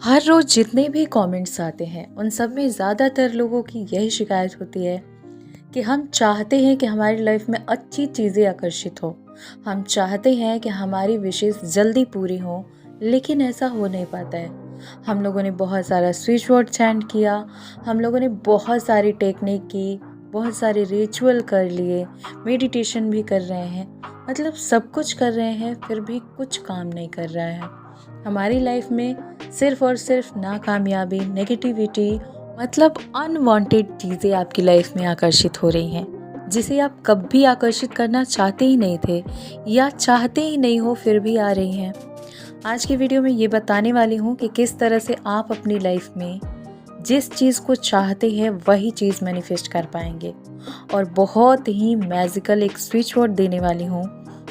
हर रोज़ जितने भी कमेंट्स आते हैं उन सब में ज़्यादातर लोगों की यही शिकायत होती है कि हम चाहते हैं कि हमारी लाइफ में अच्छी चीज़ें आकर्षित हो। हम चाहते हैं कि हमारी विशेस जल्दी पूरी हो, लेकिन ऐसा हो नहीं पाता है। हम लोगों ने बहुत सारा स्विच वर्ड चैंट किया, हम लोगों ने बहुत सारी टेक्निक की, बहुत सारे रिचुअल कर लिए, मेडिटेशन भी कर रहे हैं, मतलब सब कुछ कर रहे हैं, फिर भी कुछ काम नहीं कर रहा है। हमारी लाइफ में सिर्फ और सिर्फ नाकामयाबी, नेगेटिविटी, मतलब अनवांटेड चीज़ें आपकी लाइफ में आकर्षित हो रही हैं, जिसे आप कभी आकर्षित करना चाहते ही नहीं थे या चाहते ही नहीं हो, फिर भी आ रही हैं। आज की वीडियो में ये बताने वाली हूँ कि किस तरह से आप अपनी लाइफ में जिस चीज़ को चाहते हैं वही चीज़ मैनिफेस्ट कर पाएंगे। और बहुत ही मैजिकल एक स्विच वर्ड देने वाली हूँ,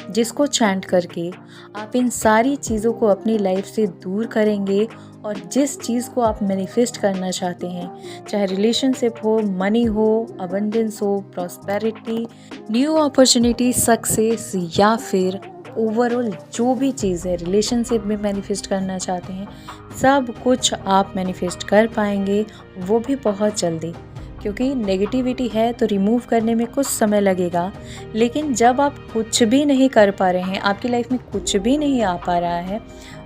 जिसको चैंट करके आप इन सारी चीज़ों को अपनी लाइफ से दूर करेंगे और जिस चीज़ को आप मैनिफेस्ट करना चाहते हैं, चाहे रिलेशनशिप हो, मनी हो, अबंडेंस हो, प्रॉस्पेरिटी, न्यू अपॉर्चुनिटी, सक्सेस, या फिर ओवरऑल जो भी चीज़ है रिलेशनशिप में मैनिफेस्ट करना चाहते हैं, सब कुछ आप मैनिफेस्ट कर पाएंगे, वो भी बहुत जल्दी। क्योंकि नेगेटिविटी है तो रिमूव करने में कुछ समय लगेगा, लेकिन जब आप कुछ भी नहीं कर पा रहे हैं, आपकी लाइफ में कुछ भी नहीं आ पा रहा है,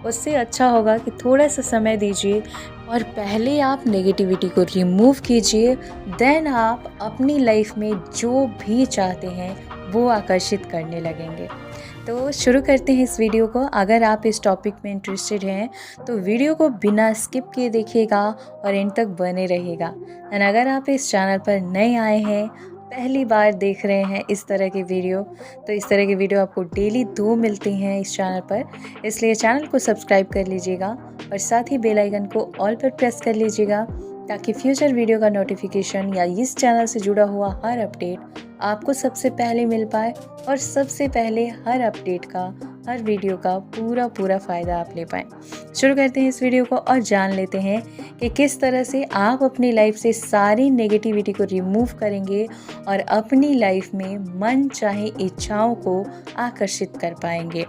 उससे अच्छा होगा कि थोड़ा सा समय दीजिए और पहले आप नेगेटिविटी को रिमूव कीजिए, देन आप अपनी लाइफ में जो भी चाहते हैं वो आकर्षित करने लगेंगे। तो शुरू करते हैं इस वीडियो को। अगर आप इस टॉपिक में इंटरेस्टेड हैं तो वीडियो को बिना स्किप किए देखिएगा और एंड तक बने रहिएगा। एंड अगर आप इस चैनल पर नए आए हैं, पहली बार देख रहे हैं इस तरह की वीडियो, तो इस तरह की वीडियो आपको डेली 2 मिलती हैं इस चैनल पर, इसलिए चैनल को सब्सक्राइब कर लीजिएगा और साथ ही बेल आइकन को ऑल पर प्रेस कर लीजिएगा, ताकि फ्यूचर वीडियो का नोटिफिकेशन या इस चैनल से जुड़ा हुआ हर अपडेट आपको सबसे पहले मिल पाए और सबसे पहले हर अपडेट का, हर वीडियो का पूरा फ़ायदा आप ले पाएँ। शुरू करते हैं इस वीडियो को और जान लेते हैं कि किस तरह से आप अपनी लाइफ से सारी नेगेटिविटी को रिमूव करेंगे और अपनी लाइफ में मन चाहे इच्छाओं को आकर्षित कर पाएंगे।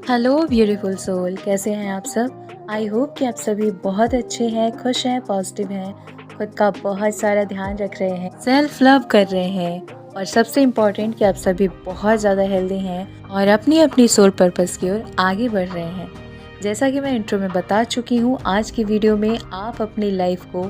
हेलो ब्यूटीफुल सोल, कैसे हैं आप सब? आई होप कि आप सभी बहुत अच्छे हैं, खुश हैं, पॉजिटिव हैं, खुद का बहुत सारा ध्यान रख रहे हैं, सेल्फ लव कर रहे हैं और सबसे इम्पॉर्टेंट कि आप सभी बहुत ज़्यादा हेल्दी हैं और अपनी अपनी सोल पर्पस की ओर आगे बढ़ रहे हैं। जैसा कि मैं इंट्रो में बता चुकी हूँ, आज की वीडियो में आप अपनी लाइफ को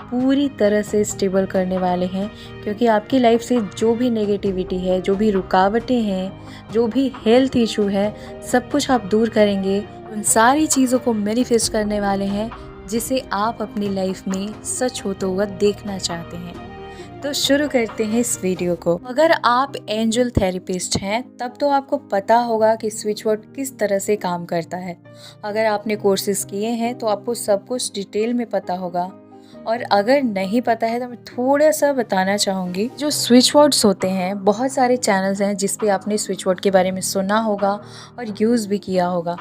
पूरी तरह से स्टेबल करने वाले हैं, क्योंकि आपकी लाइफ से जो भी नेगेटिविटी है, जो भी रुकावटें हैं, जो भी हेल्थ इशू है, सब कुछ आप दूर करेंगे। उन सारी चीज़ों को मैनिफेस्ट करने वाले हैं जिसे आप अपनी लाइफ में सच होता हुआ देखना चाहते हैं। तो शुरू करते हैं इस वीडियो को। अगर आप एंजल थेरेपिस्ट हैं तब तो आपको पता होगा कि स्विच वर्ड किस तरह से काम करता है। अगर आपने कोर्सेज किए हैं तो आपको सब कुछ डिटेल में पता होगा, और अगर नहीं पता है तो मैं थोड़ा सा बताना चाहूँगी। जो स्विच वर्ड्स होते हैं, बहुत सारे चैनल्स हैं जिस पे आपने स्विच वर्ड के बारे में सुना होगा और यूज़ भी किया होगा।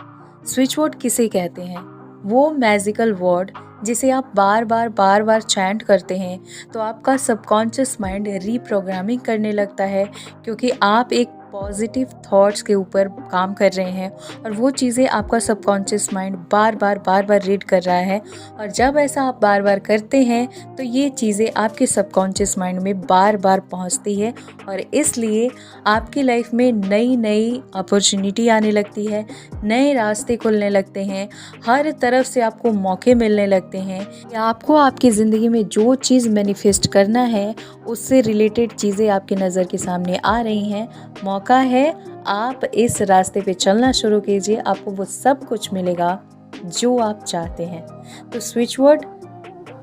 स्विच वर्ड किसे कहते हैं? वो मैजिकल वर्ड जिसे आप बार बार चैंट करते हैं तो आपका सबकॉन्शियस माइंड रीप्रोग्रामिंग करने लगता है, क्योंकि आप एक पॉजिटिव थॉट्स के ऊपर काम कर रहे हैं और वो चीज़ें आपका सबकॉन्शियस माइंड बार बार रीड कर रहा है। और जब ऐसा आप बार बार करते हैं तो ये चीज़ें आपके सबकॉन्शियस माइंड में बार बार पहुंचती है और इसलिए आपकी लाइफ में नई नई अपॉर्चुनिटी आने लगती है, नए रास्ते खुलने लगते हैं, हर तरफ से आपको मौके मिलने लगते हैं। या आपको आपकी ज़िंदगी में जो चीज़ मैनिफेस्ट करना है उससे रिलेटेड चीज़ें आपकी नज़र के सामने आ रही हैं। मौका है, आप इस रास्ते पे चलना शुरू कीजिए, आपको वो सब कुछ मिलेगा जो आप चाहते हैं। तो स्विच वर्ड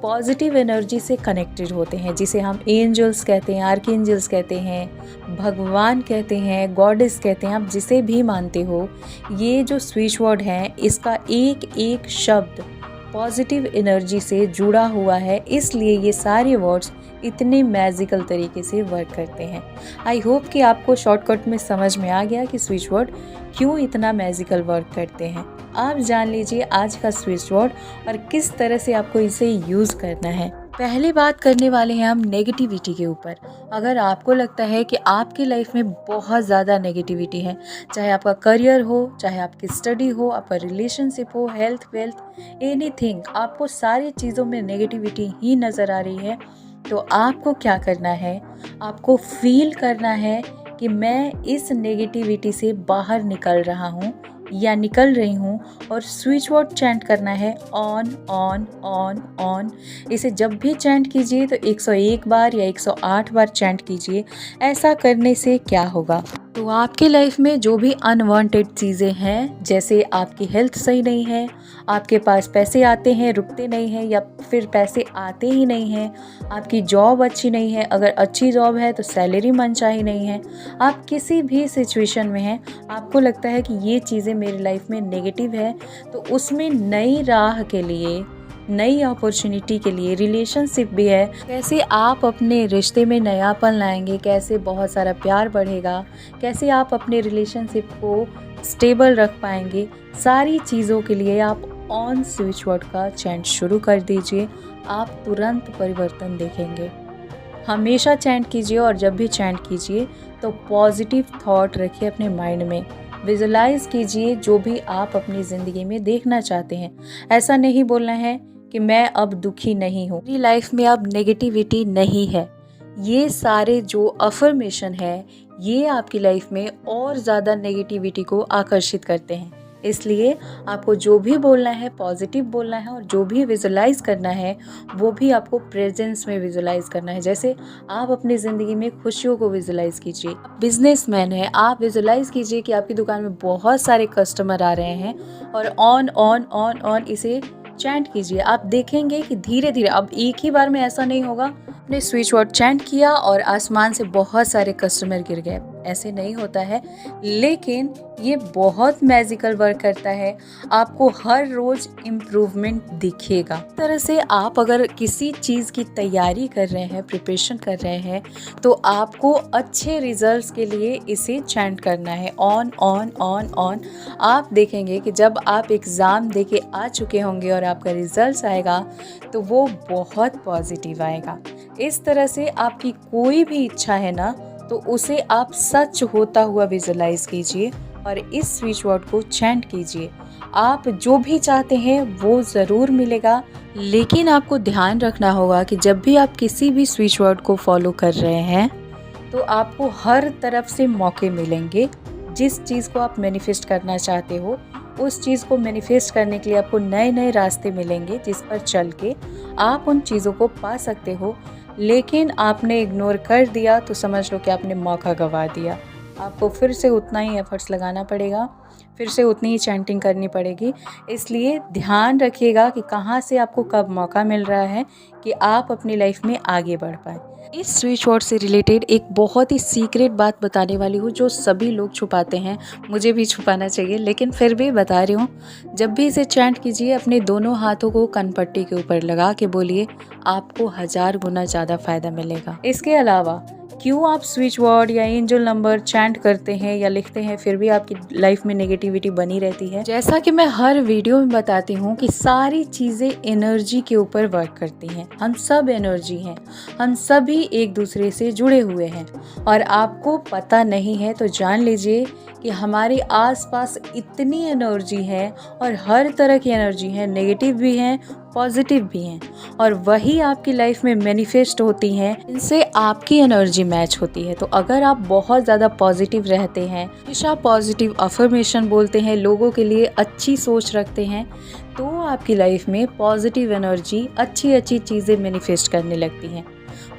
पॉजिटिव एनर्जी से कनेक्टेड होते हैं, जिसे हम एंजल्स कहते हैं, आर्कएंजल्स कहते हैं, भगवान कहते हैं, गॉडेस कहते हैं, आप जिसे भी मानते हो। ये जो स्विच वर्ड है, इसका एक एक शब्द पॉजिटिव एनर्जी से जुड़ा हुआ है, इसलिए ये सारे वर्ड्स इतने मैजिकल तरीके से वर्क करते हैं। आई होप कि आपको शॉर्टकट में समझ में आ गया कि स्विच वर्ड क्यों इतना मैजिकल वर्क करते हैं। आप जान लीजिए आज का स्विच वर्ड और किस तरह से आपको इसे यूज़ करना है। पहली बात करने वाले हैं हम नेगेटिविटी के ऊपर। अगर आपको लगता है कि आपकी लाइफ में बहुत ज़्यादा नेगेटिविटी है, चाहे आपका करियर हो, चाहे आपकी स्टडी हो, आपका रिलेशनशिप हो, हेल्थ वेल्थ, एनीथिंग, आपको सारी चीज़ों में नेगेटिविटी ही नज़र आ रही है, तो आपको क्या करना है, आपको फील करना है कि मैं इस नेगेटिविटी से बाहर निकल रहा हूँ या निकल रही हूँ, और स्विच वर्ड चैंट करना है ऑन ऑन ऑन ऑन। इसे जब भी चैंट कीजिए तो 101 बार या 108 बार चैंट कीजिए। ऐसा करने से क्या होगा, तो आपकी लाइफ में जो भी अनवांटेड चीज़ें हैं, जैसे आपकी हेल्थ सही नहीं है, आपके पास पैसे आते हैं रुकते नहीं हैं, या फिर पैसे आते ही नहीं हैं, आपकी जॉब अच्छी नहीं है, अगर अच्छी जॉब है तो सैलरी मनचाही नहीं है, आप किसी भी सिचुएशन में हैं, आपको लगता है कि ये चीज़ें मेरी लाइफ में नेगेटिव है, तो उसमें नई राह के लिए, नई अपॉर्चुनिटी के लिए, रिलेशनशिप भी है, कैसे आप अपने रिश्ते में नयापन लाएंगे, कैसे बहुत सारा प्यार बढ़ेगा, कैसे आप अपने रिलेशनशिप को स्टेबल रख पाएंगे, सारी चीज़ों के लिए आप ऑन स्विच वर्ड का चैंट शुरू कर दीजिए। आप तुरंत परिवर्तन देखेंगे। हमेशा चैंट कीजिए, और जब भी चैंट कीजिए तो पॉजिटिव थॉट रखिए अपने माइंड में। विजुलाइज कीजिए जो भी आप अपनी ज़िंदगी में देखना चाहते हैं। ऐसा नहीं बोलना है कि मैं अब दुखी नहीं हूँ, मेरी लाइफ में अब नेगेटिविटी नहीं है। ये सारे जो अफर्मेशन है, ये आपकी लाइफ में और ज़्यादा नेगेटिविटी को आकर्षित करते हैं। इसलिए आपको जो भी बोलना है पॉजिटिव बोलना है, और जो भी विजुलाइज करना है वो भी आपको प्रेजेंस में विजुलाइज करना है। जैसे आप अपनी ज़िंदगी में खुशियों को विजुलाइज कीजिए। बिजनेसमैन है, आप विजुलाइज कीजिए कि आपकी दुकान में बहुत सारे कस्टमर आ रहे हैं, और ऑन ऑन ऑन ऑन इसे चैंट कीजिए। आप देखेंगे कि धीरे धीरे, अब एक ही बार में ऐसा नहीं होगा, आपने स्विच वर्ड चैंट किया और आसमान से बहुत सारे कस्टमर गिर गए, ऐसे नहीं होता है। लेकिन ये बहुत मैजिकल वर्क करता है, आपको हर रोज इम्प्रूवमेंट दिखेगा। इस तरह से आप अगर किसी चीज़ की तैयारी कर रहे हैं, प्रिपरेशन कर रहे हैं, तो आपको अच्छे रिजल्ट्स के लिए इसे चैंट करना है ऑन ऑन ऑन ऑन। आप देखेंगे कि जब आप एग्ज़ाम देके आ चुके होंगे और आपका रिजल्ट्स आएगा तो वो बहुत पॉजिटिव आएगा। इस तरह से आपकी कोई भी इच्छा है ना, तो उसे आप सच होता हुआ विजुलाइज कीजिए और इस स्विच वर्ड को चैंट कीजिए। आप जो भी चाहते हैं वो ज़रूर मिलेगा। लेकिन आपको ध्यान रखना होगा कि जब भी आप किसी भी स्विच वर्ड को फॉलो कर रहे हैं तो आपको हर तरफ से मौके मिलेंगे। जिस चीज़ को आप मैनिफेस्ट करना चाहते हो, उस चीज़ को मैनिफेस्ट करने के लिए आपको नए नए रास्ते मिलेंगे, जिस पर चल के आप उन चीज़ों को पा सकते हो। लेकिन आपने इग्नोर कर दिया तो समझ लो कि आपने मौका गंवा दिया। आपको फिर से उतना ही एफर्ट्स लगाना पड़ेगा, फिर से उतनी ही चैंटिंग करनी पड़ेगी। इसलिए ध्यान रखिएगा कि कहाँ से आपको कब मौका मिल रहा है कि आप अपनी लाइफ में आगे बढ़ पाएँ। इस स्विच वर्ड से रिलेटेड एक बहुत ही सीक्रेट बात बताने वाली हूँ जो सभी लोग छुपाते हैं, मुझे भी छुपाना चाहिए लेकिन फिर भी बता रही हूँ। जब भी इसे चैंट कीजिए अपने दोनों हाथों को कनपट्टी के ऊपर लगा के बोलिए, आपको 1000 गुना ज़्यादा फायदा मिलेगा। इसके अलावा क्यों आप स्विच वर्ड या एंजल नंबर चैंट करते हैं या लिखते हैं फिर भी आपकी लाइफ में नेगेटिविटी बनी रहती है? जैसा कि मैं हर वीडियो में बताती हूँ कि सारी चीज़ें एनर्जी के ऊपर वर्क करती हैं। हम सब एनर्जी हैं, हम सभी एक दूसरे से जुड़े हुए हैं, और आपको पता नहीं है तो जान लीजिए कि हमारे आसपास इतनी एनर्जी है, और हर तरह की एनर्जी है, नेगेटिव भी हैं, पॉजिटिव भी हैं, और वही आपकी लाइफ में मैनिफेस्ट होती हैं। इनसे आपकी एनर्जी मैच होती है। तो अगर आप बहुत ज़्यादा पॉजिटिव रहते हैं, हमेशा पॉजिटिव अफर्मेशन बोलते हैं, लोगों के लिए अच्छी सोच रखते हैं, तो आपकी लाइफ में पॉजिटिव एनर्जी, अच्छी अच्छी चीज़ें मैनिफेस्ट करने लगती हैं।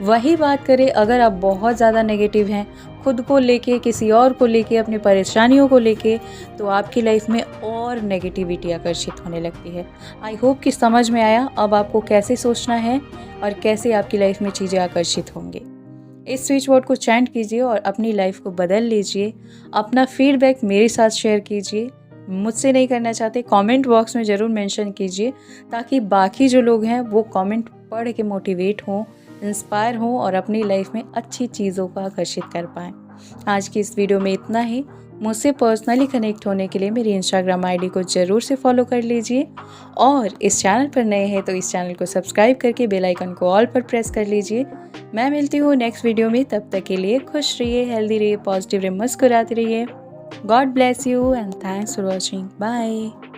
वही बात करें अगर आप बहुत ज़्यादा नेगेटिव हैं, खुद को लेके, किसी और को लेके, अपनी परेशानियों को लेके, तो आपकी लाइफ में और नेगेटिविटी आकर्षित होने लगती है। आई होप कि समझ में आया अब आपको कैसे सोचना है और कैसे आपकी लाइफ में चीज़ें आकर्षित होंगी। इस स्विच वर्ड को चैंट कीजिए और अपनी लाइफ को बदल लीजिए। अपना फीडबैक मेरे साथ शेयर कीजिए। मुझसे नहीं करना चाहते, कमेंट बॉक्स में ज़रूर मेंशन कीजिए, ताकि बाकी जो लोग हैं वो कमेंट पढ़ के मोटिवेट हों, इंस्पायर हों और अपनी लाइफ में अच्छी चीज़ों को आकर्षित कर पाएँ। आज की इस वीडियो में इतना ही। मुझसे पर्सनली कनेक्ट होने के लिए मेरी इंस्टाग्राम आईडी को ज़रूर से फॉलो कर लीजिए और इस चैनल पर नए हैं तो इस चैनल को सब्सक्राइब करके बेल आइकन को ऑल पर प्रेस कर लीजिए। मैं मिलती हूँ नेक्स्ट वीडियो में, तब तक के लिए खुश रहिए, हेल्दी रहिए, पॉजिटिव रहिए, मुस्कुराते रहिए। God bless you and thanks for watching. Bye.